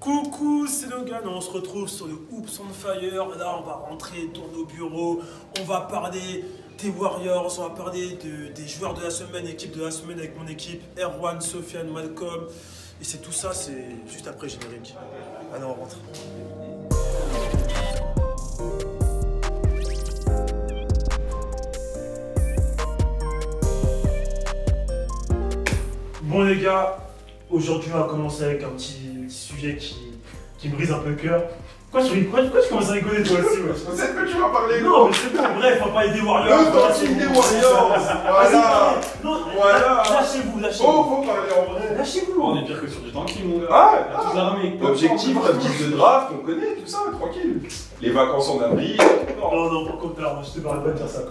Coucou, c'est Logan, on se retrouve sur le Hoops on Fire. Là, on va rentrer dans nos bureaux, on va parler des Warriors, on va parler des joueurs de la semaine, équipe de la semaine avec mon équipe, Erwan, Sofiane, Malcolm. Et c'est tout ça, c'est juste après le générique. Allez, on rentre. Bon les gars, aujourd'hui on va commencer avec un petit sujet qui me brise un peu le cœur. Pourquoi tu commences à rigoler toi aussi? Ouais. Je sais que tu vas parler. Non mais c'est bon, bref, on va parler des Warriors. Le team des Warriors. Voilà. Non, voilà. Lâchez-vous. Oh, faut parler en vrai. Lâchez-vous. On est pire que sur du tanking, mon gars. Ah, Toute l'armée. l'objectif, la petite de draft, on connaît tout ça, tranquille. Les vacances en avril. Non, par contre, moi je te parle pas de dire ça.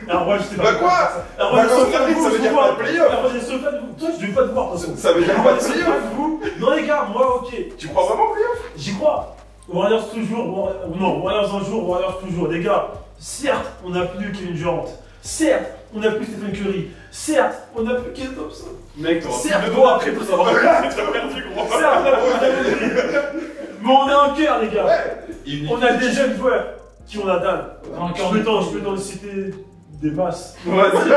Erwan, je te Bah parle quoi? pas de dire ça. Vacances en avril, ça veut dire pas de playoff. Erwan, j'ai Sofiane, toi je devais pas te voir de toute façon. Ça veut dire pas de playoff. Non les gars, moi ok. Tu crois vraiment au playoff? J'y crois. Warriors toujours, non, Warriors un jour, Warriors toujours. Les gars, certes, on n'a plus Kevin Durant. Certes, on n'a plus Stephen Curry. Certes, on n'a plus Klay Thompson. Mec, t'auras Certes, plus de doigts après pour savoir que t'as perdu, gros. Certes, on a plus mais on a un cœur, les gars. Ouais. On a des jeunes joueurs qui ont la dalle. Je peux t'en citer des masses. Vas-y.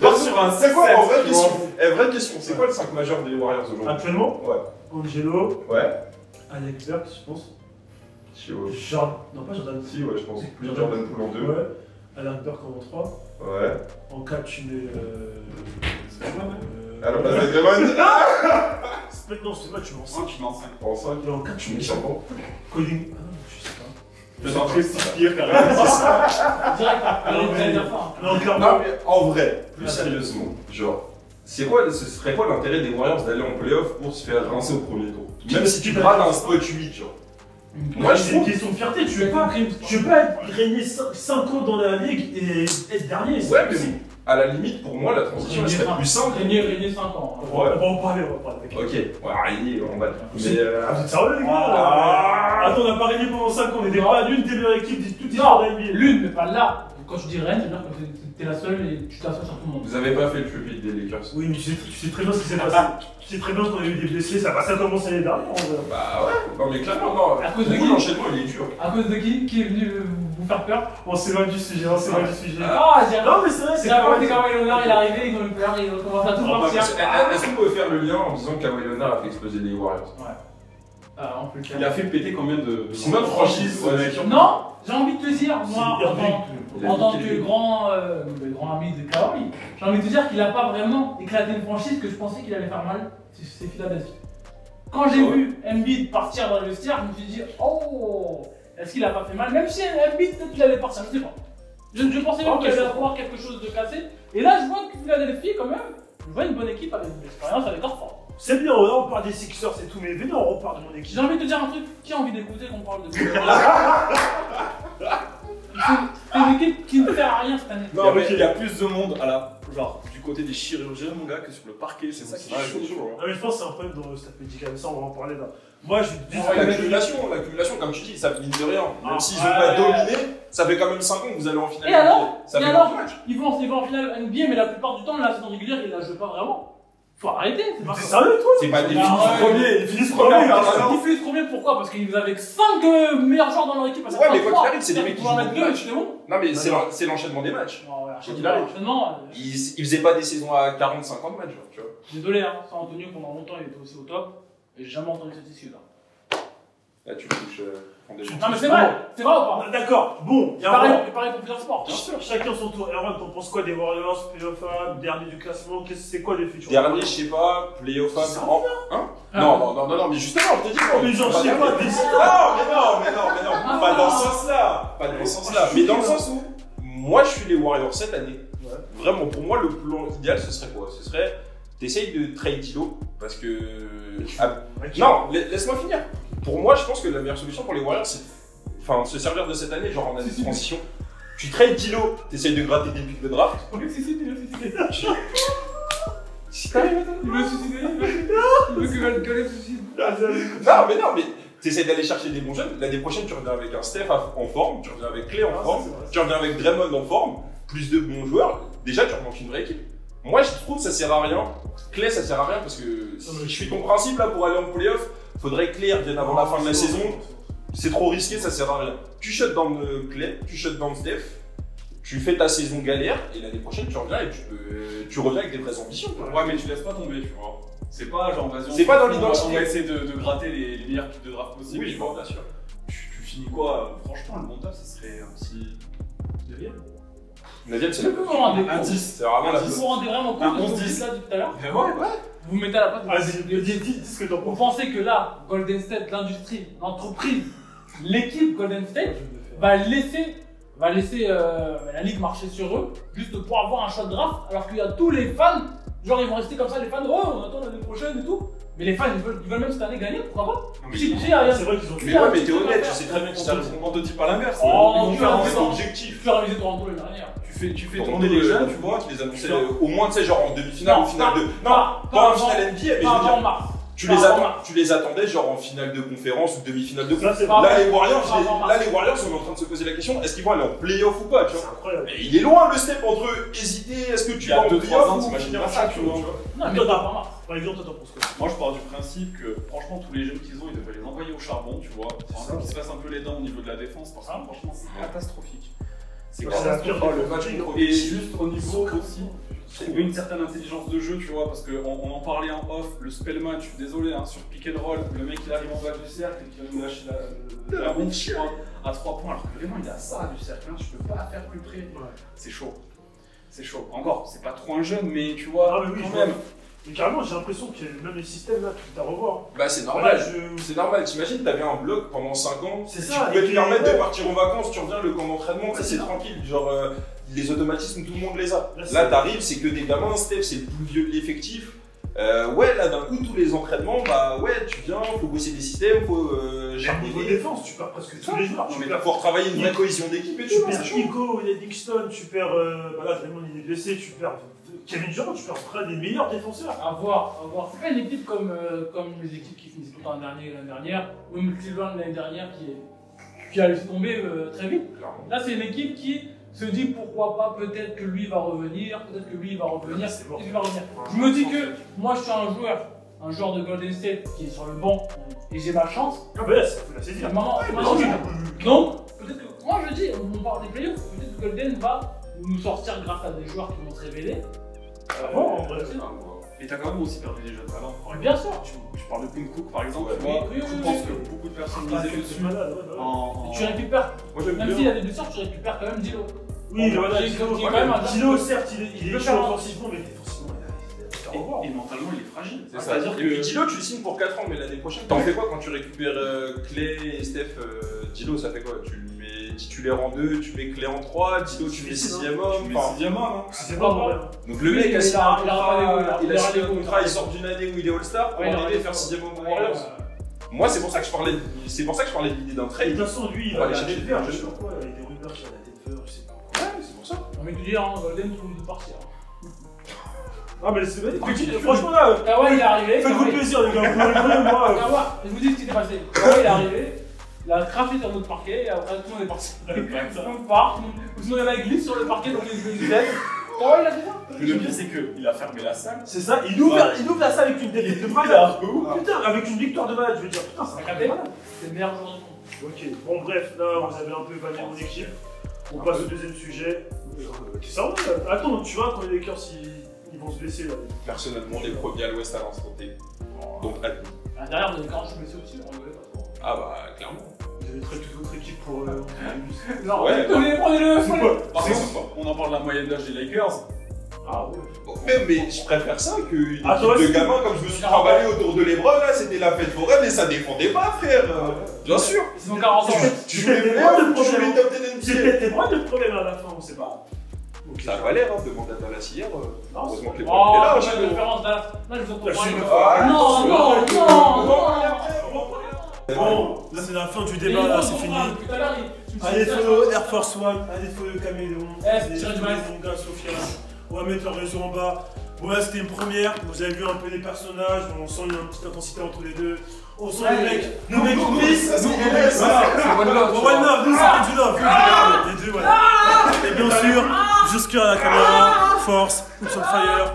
Pars sur un 7. C'est quoi en vraie question? Vraie question, c'est quoi le 5 majeur des Warriors aujourd'hui? Actuellement, Ouais. Angelo, Ouais. Alex Burke, je pense. Chiot. Jordan, non pas Jordan. Si, ouais, je pense. Plus Jordan Poole en 2. Ouais. Alex Burke en 3. Ouais. En 4, tu mets. À la place de Draymond. Non, c'est pas, tu mets en 5. Tu mets en 5. En 5. Et en 4, tu mets Charbon. Coding. Ah non, je sais pas. Je suis en train de s'inspirer, carrément. Non, clairement. Non, mais en vrai, plus sérieusement, genre, ce serait quoi l'intérêt des Warriors d'aller en playoff pour se faire rincer au premier tour? Même si tu rates un spot 8, genre. Moi, je c'est une trouve. question de fierté. Tu veux pas régner 5 ans dans la ligue et être dernier. Ouais, mais à la limite, pour moi, la transition elle serait plus simple. Régner 5 ans. On va en parler. Ok, ouais, régner, on va. Mais. Vous êtes sérieux, les gars? Attends, on a pas régné pendant 5 ans. On était pas l'une des meilleures équipes de toute l'histoire de la NBA. L'une, mais pas là. Quand je dis Rennes, c'est-à-dire que t'es la seule et tu t'assois sur tout le monde. Vous avez pas fait le tripit des Lakers? Oui, mais tu sais très bien ce qui s'est passé. Tu sais très bien qu'on a eu des blessés. Ça a commencé l'année dernière. Bah ouais, non, mais clairement, non. À cause de Pour qui? vous, l'enchaînement il est dur. À cause de qui est venu vous faire peur? On s'éloigne du sujet. Ah, j'ai Non, mais c'est vrai, c'est la fois que Kawhi Leonard il est arrivé, ils ont eu peur, ils ont commencé à tout partir. Est-ce qu'on peut faire le lien en disant que Kawhi Leonard a fait exploser les Warriors? On peut le faire. Il a fait péter combien de. C'est notre franchise, mec. Non, j'ai envie de te dire, moi, C'est en tant que grand ami de Kawhi, j'ai envie de te dire qu'il n'a pas vraiment éclaté une franchise que je pensais qu'il allait faire mal, c'est Philadelphie. Quand j'ai vu Embiid partir dans le vestiaire, je me suis dit, oh, est-ce qu'il a pas fait mal? Même si Embiid, peut-être qu'il allait partir, je sais pas. Je pensais même qu'il allait avoir quelque chose de cassé. Et là, je vois que Philadelphie, quand même, je vois une bonne équipe avec de l'expérience, avec Horford. C'est bien, on parle des Sixers et tout, mais venez, on reparle de mon équipe. J'ai envie de te dire un truc, qui a envie d'écouter qu'on parle de c'est une équipe qui ne sert à rien cette année. Non, mais il y a plus de monde genre du côté des chirurgiens, mon gars, que sur le parquet. C'est ça qui est chaud. Non, mais je pense que c'est un problème dans le staff médical, ça on va en parler là. Moi je dis L'accumulation, comme tu dis, ça mine de rien. Même s'ils n'ont pas dominé, ça fait quand même 5 ans que vous allez en finale. Et alors Ça Et fait alors beaucoup de matchs. ils vont en finale NBA, mais la plupart du temps, la saison régulière, ils la jouent pas vraiment. Faut arrêter, c'est pas T'es ça. sérieux toi? C'est pas des Ah, finissent ouais. premiers, ils finissent premiers. Ils finissent premier, pourquoi? Parce qu'ils avaient 5 meilleurs joueurs dans leur équipe à chaque Ouais, fois. mais quoi qu'il arrive, c'est des mecs qui vont en jouent mettre beaucoup de 2, matchs. c'est bon? Non, mais c'est l'enchaînement des matchs. Quoi qu'il arrive. Ils faisaient pas des saisons à 40-50 matchs, tu vois. Désolé, hein, San Antonio pendant longtemps il était aussi au top. Et j'ai jamais entendu cette issue là. Là, tu touches. Non, mais c'est vrai ou pas? D'accord, bon, il y a Pareil pour plusieurs sports. Bien sûr, chacun son tour. Erwan, t'en penses quoi des Warriors, playoff, dernier du classement? C'est quoi les futurs? Dernier, je sais pas, playoff. Hein? Non, mais justement, je t'ai dit. Mais genre, je sais pas, décide. Non, pas dans ce sens-là. Pas dans ce sens-là. Mais dans le sens où, moi, je suis les Warriors cette année. Vraiment, pour moi, le plan idéal, ce serait quoi? Ce serait, t'essayes de trade Tilo, parce que. Non, laisse-moi finir. Pour moi, je pense que la meilleure solution pour les Warriors, c'est se servir de cette année, genre en année de transition. Tu trades Tilo, t'essayes de gratter des pics de draft. Il veut se suicider. Il veut que Golem se suicide. Non, mais t'essayes d'aller chercher des bons jeunes. L'année prochaine, tu reviens avec un Steph en forme, tu reviens avec Klay en forme, tu reviens avec Draymond en forme, plus de bons joueurs. Déjà, tu remontes une vraie équipe. Moi, je trouve que ça sert à rien. Klay, ça sert à rien parce que je suis ton principe là pour aller en playoff. faudrait que Clay revienne avant la fin de la saison. C'est trop risqué, ça sert à rien. Tu shut down Clay, tu shut down Steph, tu fais ta saison galère et l'année prochaine tu reviens et tu reviens avec des vraies ambitions. Ouais, mais tu laisses pas tomber, tu vois. C'est pas genre, vas-y, c'est pas dans l'identité. On va essayer de gratter les meilleurs kits de draft possibles. Oui, bien sûr. Tu finis quoi? Franchement, le bon top, ça serait un petit 9ème. 9ème, c'est un 10. C'est vraiment la Vous vous rendez vraiment compte de ce que vous dites là depuis tout à l'heure? Ouais. Vous mettez à la place. Vas-y, dis ce que t'en Vous penses. pensez que là, Golden State, l'industrie, l'entreprise, l'équipe Golden State va laisser la ligue marcher sur eux juste pour avoir un shot draft alors qu'il y a tous les fans, genre ils vont rester comme ça, les fans, oh on attend l'année prochaine et tout. Mais les fans ils veulent même cette année gagner, pourquoi pas? C'est vrai qu'ils ont Mais ouais, mais t'es honnête, tu sais très bien que ça. On te dit pas l'inverse. Oh, Ils vont tu faire as un raison. objectif. Tu as révisé Toronto l'année dernière. Tu fais Tourner tourner les les jeunes, jeunes, tu vois, qui les annonçaient au moins, tu sais, genre en demi-finale, Non, en finale de. Non, pas pas en avant- finale NBA, mais je veux Pas avant dire. mars. Tu les attendais genre en finale de conférence ou demi-finale de Ça, c'est pas- Là les Warriors, pas- là les Warriors sont en train de se poser la question, est-ce qu'ils vont aller en playoff ou pas, tu C'est vois? incroyable. Mais il est loin le step entre hésiter, est-ce que tu Il y a vas en 2-3 playoff ans, ou t'imagines finir pas en ça, champion, tu vois. tu vois? Non, mais pas avant mars. Par exemple, toi, t'en penses quoi? Moi, je pars du principe que, franchement, tous les jeunes qu'ils ont, ils devraient les envoyer au charbon, tu vois. Faut qu'ils se fassent un peu les dents au niveau de la défense, parce que franchement, c'est catastrophique. C'est Ouais, c'est la pire catastrophique. le match contre Et Messi. juste au niveau aussi, trouver une certaine intelligence de jeu, tu vois, parce qu'on en parlait en off, le Spellman, je suis désolé, hein, sur pick and roll, le mec il arrive en bas du cercle et qui va nous lâcher la bombe, tu vois, à 3 points, alors que vraiment il a ça du cercle, hein, je peux pas faire plus près. C'est chaud. C'est chaud. Encore, c'est pas trop un jeune, mais tu vois, Ah, mais oui, quand je même. Mais carrément, j'ai l'impression que même les systèmes là, tout à revoir. Bah c'est Voilà, normal, c'est normal. T'imagines, t'avais un bloc pendant 5 ans, C'est tu ça, pouvais et te puis, permettre ouais. de partir en vacances, tu reviens le camp d'entraînement, ça Ouais, c'est c'est ça. tranquille, genre les automatismes tout le monde les a. Là, c'est- Là t'arrives, c'est que des gamins, Steph c'est le plus vieux de l'effectif. Ouais là d'un coup tous les entraînements, bah ouais tu viens, faut bosser des systèmes, faut Au niveau charbonner. défense, tu perds presque tous les joueurs. Non Tu mais perds faut retravailler une vraie cohésion d'équipe et Tu tout, perds c'est chaud. Nico, Dixon, tu perds. Voilà, vraiment il est blessé, tu perds Kevin Durant, tu perds près des meilleurs défenseurs. À voir, à voir. C'est pas une équipe comme les équipes qui finissaient tout le temps l'année dernière, ou même Cleveland l'année dernière qui a laissé tomber très vite. Clairement. Là, c'est une équipe qui se dit pourquoi pas, peut-être que lui va revenir, peut-être que lui va revenir, C'est bon. peut-être qu'il va revenir. Je me dis que moi je suis un joueur de Golden State qui est sur le banc et j'ai ma chance. Ah, bah là, ça faut la saisir. Maintenant, donc, peut-être que, moi je dis, on parle des playoffs, peut-être que Golden va nous sortir grâce à des joueurs qui vont se révéler. Bon, en vrai, Et t'as quand même aussi perdu des jeunes talents. Bien sûr. Tu parles de Quinn Cook par exemple, Ouais, tu vois. oui, Je oui, pense oui. que beaucoup de personnes Ah, misaient c'est dessus. malade, ouais, ouais. En... Et tu récupères, Moi j'aime même bien. s'il y a des blessures, tu récupères quand même Dilo. Oui, mais voilà, J'ai Dilo, quand même un Dilo, certes, il est peut chaud faire un- offensivement, mais défensivement, il a à revoir. Et mentalement, il est fragile. C'est ça. C'est-à-dire Et puis que Dilo, tu le signes pour 4 ans, mais l'année prochaine, t'en fais quoi quand tu récupères Clay et Steph Dilo, ça fait quoi? Tu le mets titulaire en 2, tu mets Clay en 3, Dilo, tu mets 6ème homme. tu mets enfin, 6ème homme, hein. C'est pas pas vrai. vrai. Donc le Oui, mec mais a signé il a- un il aura contrat, pas il les a goûts, signé il un aura contrat, les il sort d'une année où il est All-Star pour Ouais, il aura arriver les faire goûts. 6ème homme aux Ouais, Warriors. ouais. Moi, c'est pour ça que je parlais de l'idée d'un Et de trade. toute façon, lui, il On va va aller aller chercher Denver, des je sais jeunes. pas quoi, il y a des rumeurs qu'il va aller Denver, je sais pas. Ouais, c'est pour ça. J'ai envie de te dire, hein, Golden trouve de partir. Ah, mais c'est vrai, Écoute, franchement là, Kawhi il est arrivé. faites-vous Kawhi- plaisir, les gars, vous prenez moi. Kawhi, je vous dis ce qui s'est passé. Kawhi il est arrivé, il a craché sur notre parquet et après tout le monde est parti. Tout le monde part, ou sinon il y en a qui glissent sur le parquet donc ils se lèvent. Kawhi il a fait ça. Le pire, c'est qu'il a fermé la salle. C'est ça, il ouvre la salle avec une défaite de malade. Putain, avec une victoire de malade, je veux dire, putain, c'est Ça a un capté. malade. C'est le meilleur joueur du monde. Ok, bon bref, là vous avez un peu évalué mon équipe. On passe au deuxième sujet. Ça va, attends, tu vois quand les Lakers ils vont se blesser là. Personnellement, les premiers à l'Ouest à l'instant T. Donc, admis. À l'intérieur, vous avez 40 blessés aussi, on rigolait pas trop. Ah bah, clairement. Vous avez traité toute votre équipe pour. Non, Ouais, prenez-le, C'est prenez-le. quoi Par C'est contre, on en parle de la moyenne d'âge des Lakers. Ah ouais. Mais je préfère ça qu'une Ah, toi équipe de aussi. gamins comme je me suis trimballé autour de Lebron, là, c'était la fête foraine et ça défendait pas, frère. Bien sûr. Ils sont 40 ans. Tu joues les meilleurs, tu joues les top 10 C'est NBA. peut-être tes bras le problème à la fin, on sait pas. Ok, Ça a pas l'air, hein, demande à Dallas hier. Non, Heureusement que les Oh, Lebron est là, pas je de référence Dallas. Là, je vous entends Là, je parler. suis- Ah, Non, non, non. Bon, là c'est la fin du débat, là c'est fini. Tout à l'heure, il- À défaut Air Force One, à défaut le Caméléon, à défaut Thierry Dumas. mon gars Sofia, on va mettre leur réseau en bas. Bon là c'était une première, vous avez vu un peu les personnages, on sent une petite intensité entre les deux. On sent les mecs, nos mecs glissent, nous on glisse, voilà. C'est One Love. Bon, One Love, nous c'est du love, les deux voilà. Et bien sûr, jusqu'à la caméra, Force, Oops on Fire,